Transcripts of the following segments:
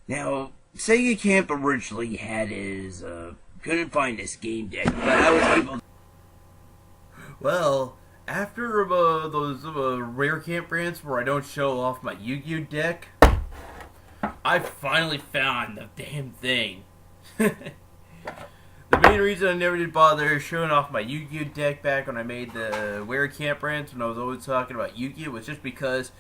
Now, Sega Camp originally had his, couldn't find his game deck, but I was able. Well, after those rare camp brands where I don't show off my Yu-Gi-Oh deck, I finally found the damn thing. The main reason I never did bother showing off my Yu-Gi-Oh deck back when I made the rare camp brands, when I was always talking about Yu-Gi-Oh, was just because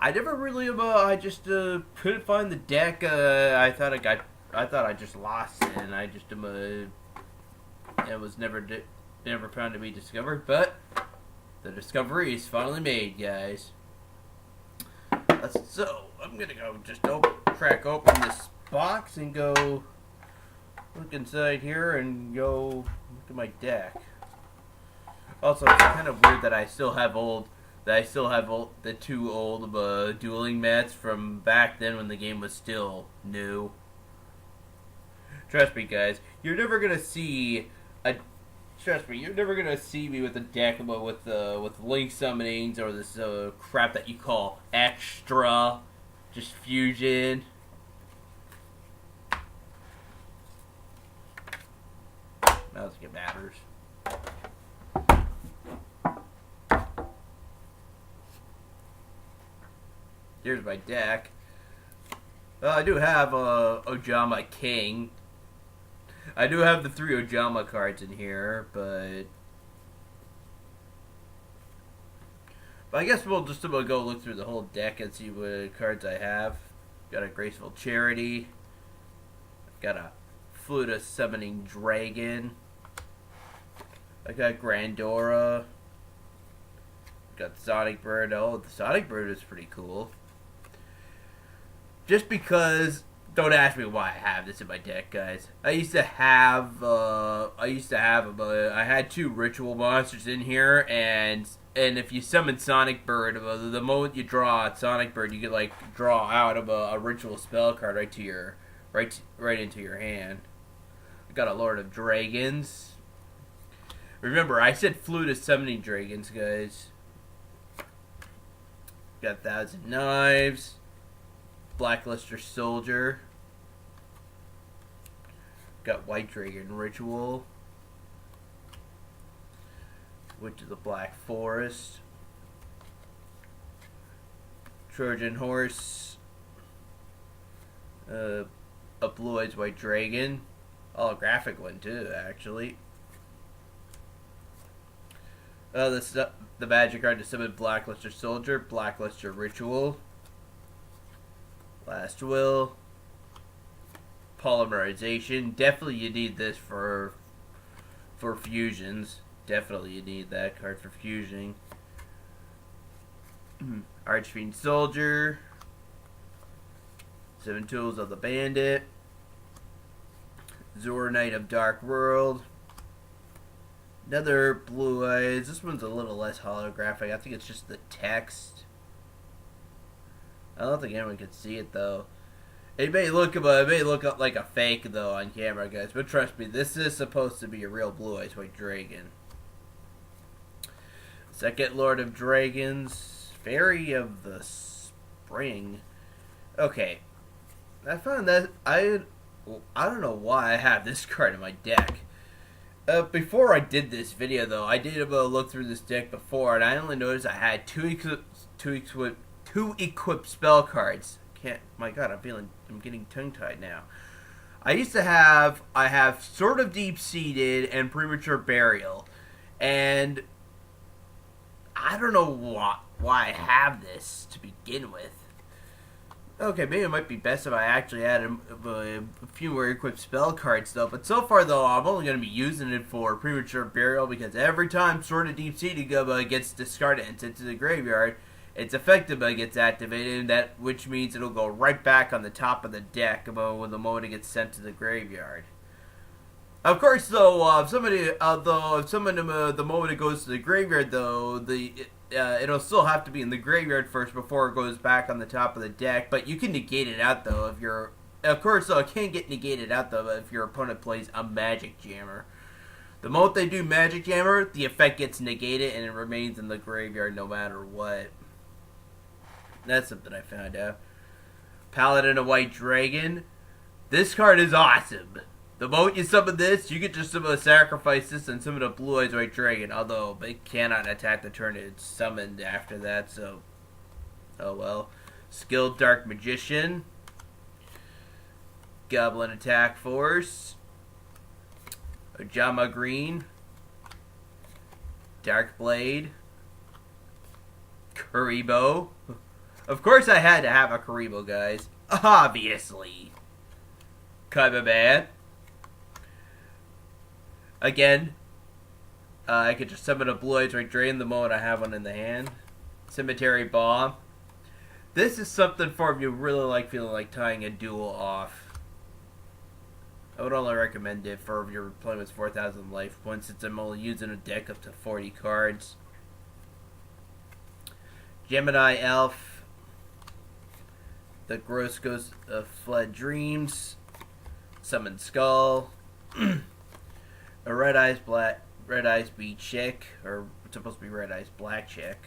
I never really I just couldn't find the deck. I thought I just lost it, and I just it was never found to be discovered. But the discovery is finally made, guys. So I'm gonna go just crack open this box and go look inside here and go look at my deck. Also, it's kind of weird that I still have the two old dueling mats from back then when the game was still new. Trust me, guys, you're never gonna see me with a deck with link summonings or this crap that you call extra, just fusion. I don't think it matters. Here's my deck. I do have Ojama King. I do have the 3 Ojama cards in here, but I guess we'll just about go look through the whole deck and see what cards I have. Got a Graceful Charity. Got a Fluta Summoning Dragon. I got Grandora. Got Sonic Bird. Oh, the Sonic Bird is pretty cool. Just because, don't ask me why I have this in my deck, guys. I had 2 ritual monsters in here, and if you summon Sonic Bird, the moment you draw Sonic Bird, you can draw out of a ritual spell card right into your hand. I got a Lord of Dragons. Remember, I said Fluta Summoning Dragons, guys. Got Thousand Knives. Blackluster Soldier. Got White Dragon Ritual. Witch of the Black Forest. Trojan Horse. A Blue Eyes White Dragon. Holographic one too, actually. The magic card to summon Blackluster Soldier. Blackluster Ritual. Last Will. Polymerization. Definitely you need this for fusions. Definitely you need that card for fusing. Archfiend Soldier. 7 Tools of the Bandit. Zora Knight of Dark World. Another Blue Eyes. This one's a little less holographic. I think it's just the text. I don't think anyone can see it though. It may look up like a fake though on camera, guys. But trust me, this is supposed to be a real Blue Eyes White Dragon. Second Lord of Dragons, Fairy of the Spring. Okay, I found that I don't know why I have this card in my deck. Before I did this video though, I did look through this deck before, and I only noticed I had two equipped spell cards. My God, I'm getting tongue-tied now. I have Sword of Deep-Seated and Premature Burial, and I don't know why I have this to begin with. Okay, maybe it might be best if I actually had a few more equipped spell cards though, but so far though, I'm only going to be using it for Premature Burial because every time Sword of Deep-Seated gets discarded and sent to the graveyard, its effective gets activated, which means it'll go right back on the top of the deck when the moment it gets sent to the graveyard. Of course, though, the moment it goes to the graveyard, though, it'll still have to be in the graveyard first before it goes back on the top of the deck. But you can negate it out though if you're, of course, though, it can get negated out though if your opponent plays a Magic Jammer. The moment they do Magic Jammer, the effect gets negated and it remains in the graveyard no matter what. That's something I found out. Paladin of White Dragon. This card is awesome. The moment you summon this, you get to summon a sacrifice this and summon a Blue Eyes White Dragon. Although it cannot attack the turn it's summoned after that, so oh well. Skilled Dark Magician. Goblin Attack Force. Ojama Green. Dark Blade. Kuriboh. Of course I had to have a Kuriboh, guys. Obviously. Kaibaman. Again, I could just summon a Blue Eyes White Dragon the moment I have one in the hand. Cemetery Bomb. This is something for if you really like feeling like tying a duel off. I would only recommend it for if you're playing with 4,000 life points, since I'm only using a deck up to 40 cards. Gemini Elf. The Gross Ghost of Fled Dreams. Summon Skull. A Red Eyes Be Chick, or it's supposed to be Red Eyes Black Chick.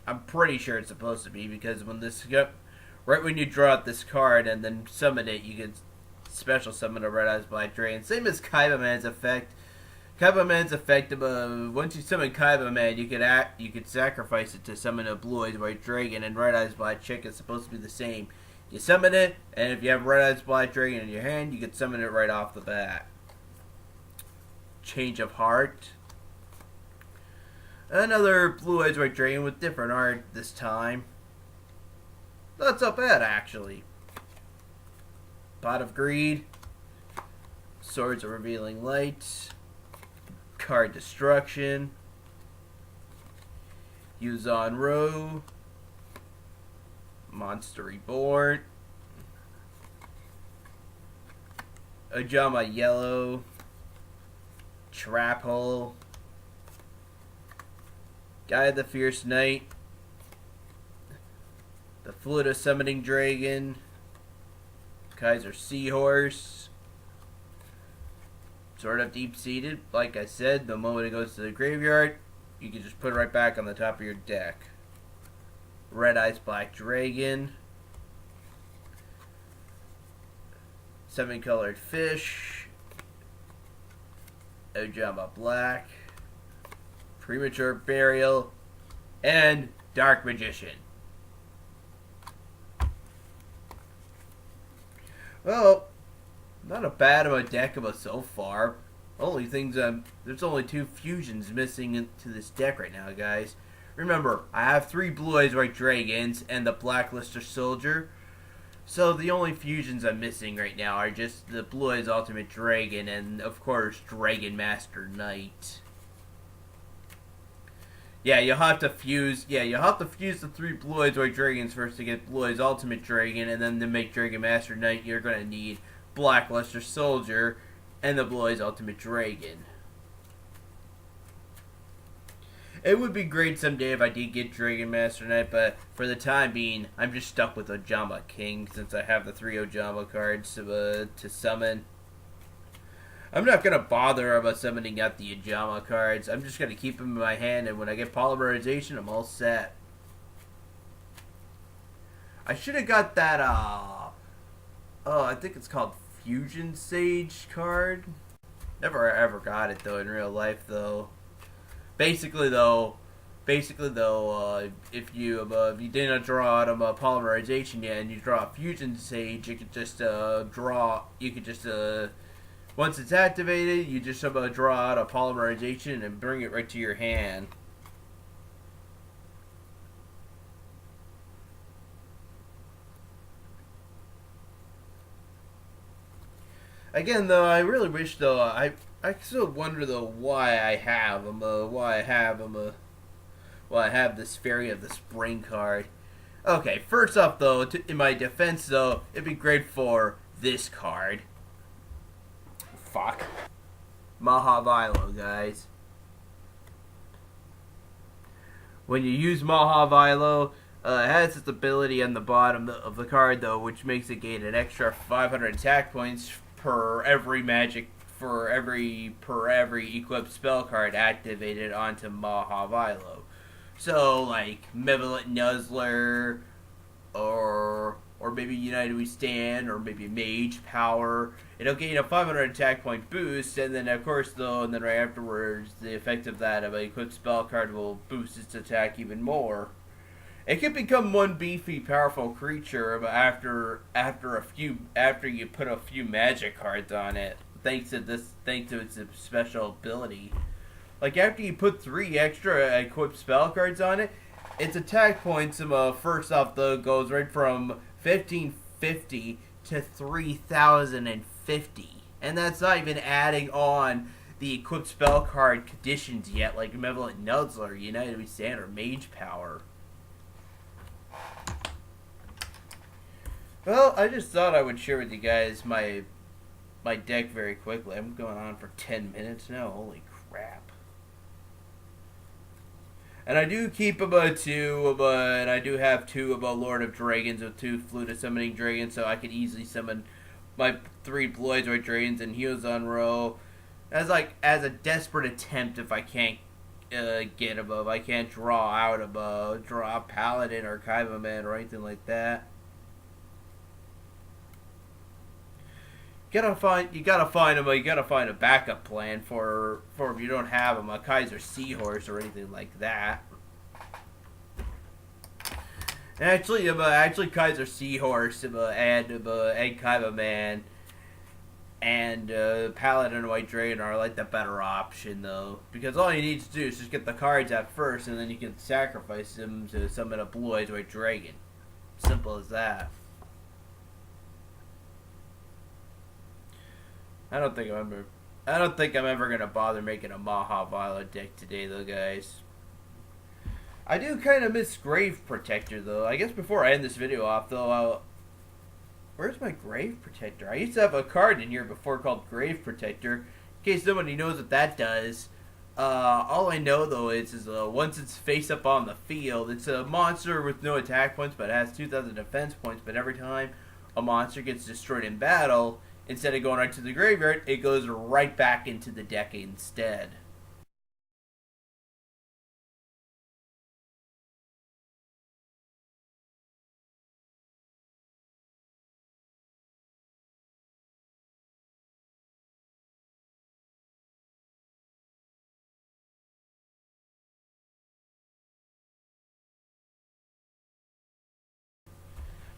I'm pretty sure it's supposed to be, because when this right when you draw out this card and then summon it, you can special summon a Red Eyes Black Dragon. Same as Kaibaman's effect. Kaibaman's effect, once you summon Kaibaman, you could sacrifice it to summon a Blue Eyes White Dragon, and Red Eyes Black Chick is supposed to be the same. You summon it, and if you have Red Eyes Black Dragon in your hand, you can summon it right off the bat. Change of Heart. Another Blue Eyes White Dragon with different art this time. Not so bad, actually. Pot of Greed. Swords of Revealing Light. Card Destruction. Yuzan Row. Monster Reborn. Ojama Yellow. Trap Hole. Guy of the Fierce Knight. The Fluid Summoning Dragon. Kaiser Seahorse. Sort of deep-seated. Like I said, the moment it goes to the graveyard, you can just put it right back on the top of your deck. Red Eyes Black Dragon. Seven-Colored Fish. Ojama Black. Premature Burial. And Dark Magician. Well, not a bad of a deck of us so far. Only things there's only 2 fusions missing into this deck right now, guys. Remember, I have 3 Blue Eyes White Dragons and the Blacklister Soldier. So the only fusions I'm missing right now are just the Blue Eyes Ultimate Dragon and, of course, Dragon Master Knight. Yeah, you'll have to fuse the 3 Blue Eyes White Dragons first to get Blue Eyes Ultimate Dragon, and then to make Dragon Master Knight, you're gonna need Blackluster Soldier and the Blue Eyes Ultimate Dragon. It would be great someday if I did get Dragon Master Knight, but for the time being, I'm just stuck with Ojama King since I have the 3 Ojama cards to summon. I'm not going to bother about summoning out the Ojama cards. I'm just going to keep them in my hand, and when I get Polymerization, I'm all set. I should have got that, I think it's called Fusion Sage card. Never ever got it, though, in real life, though. Basically, though, if you didn't draw out a Polymerization yet, and you draw a Fusion Sage, you could just once it's activated, you just draw out a Polymerization and bring it right to your hand. Again, though, I really wish, though, I still wonder, though, why I have this Fairy of the Spring card. Okay, first off, though, in my defense, though, it'd be great for this card. Fuck. Mahavilo, guys. When you use Mahavilo, it has its ability on the bottom of the card, though, which makes it gain an extra 500 attack points per every equipped spell card activated onto Mahavilo. So, like, Malevolent Nuzzler, or maybe United We Stand, or maybe Mage Power. It'll gain a 500 attack point boost, and then of course though, and then right afterwards, the effect of that of a equipped spell card will boost its attack even more. It can become one beefy, powerful creature after you put a few magic cards on it, thanks to its special ability. Like after you put 3 extra equipped spell cards on it, its attack points first off though goes right from 1550 to 3050, and that's not even adding on the equipped spell card conditions yet, like Malevolent Nuzzler, United We Stand, or Mage Power. Well, I just thought I would share with you guys my deck very quickly. I'm going on for 10 minutes now. Holy crap. And I do keep about 2, and I do have 2 about Lord of Dragons with 2 Fluid Summoning Dragons, so I could easily summon my 3 Bloodroid Dragons and Heals on row as a desperate attempt if I can't get above. I can't draw out above, draw Paladin or Kaiba or anything like that. You gotta find a backup plan for if you don't have them, a Kaiser Seahorse or anything like that. And actually Kaiser Seahorse and Kaiba and Paladin White Dragon are like the better option though, because all you need to do is just get the cards out first, and then you can sacrifice them to summon a Blue-Eyed White Dragon. Simple as that. I don't think I'm ever gonna bother making a Maha Violet deck today, though, guys. I do kind of miss Grave Protector, though. I guess before I end this video off, though, where's my Grave Protector? I used to have a card in here before called Grave Protector. In case nobody knows what that does, all I know though is once it's face up on the field, it's a monster with no attack points, but it has 2,000 defense points. But every time a monster gets destroyed in battle, instead of going right to the graveyard, it goes right back into the deck instead.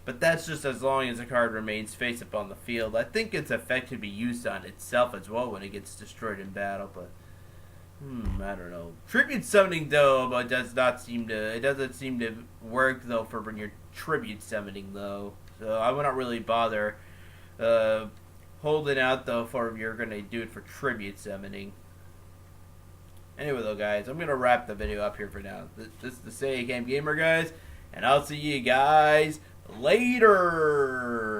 But that's just as long as the card remains face up on the field. I think its effect could be used on itself as well when it gets destroyed in battle, but I don't know. Tribute summoning though, but doesn't seem to work though for when you're tribute summoning though. So I would not really bother holding out though for if you're gonna do it for tribute summoning. Anyway though, guys, I'm gonna wrap the video up here for now. This is the Say Game Gamer, guys, and I'll see you guys later.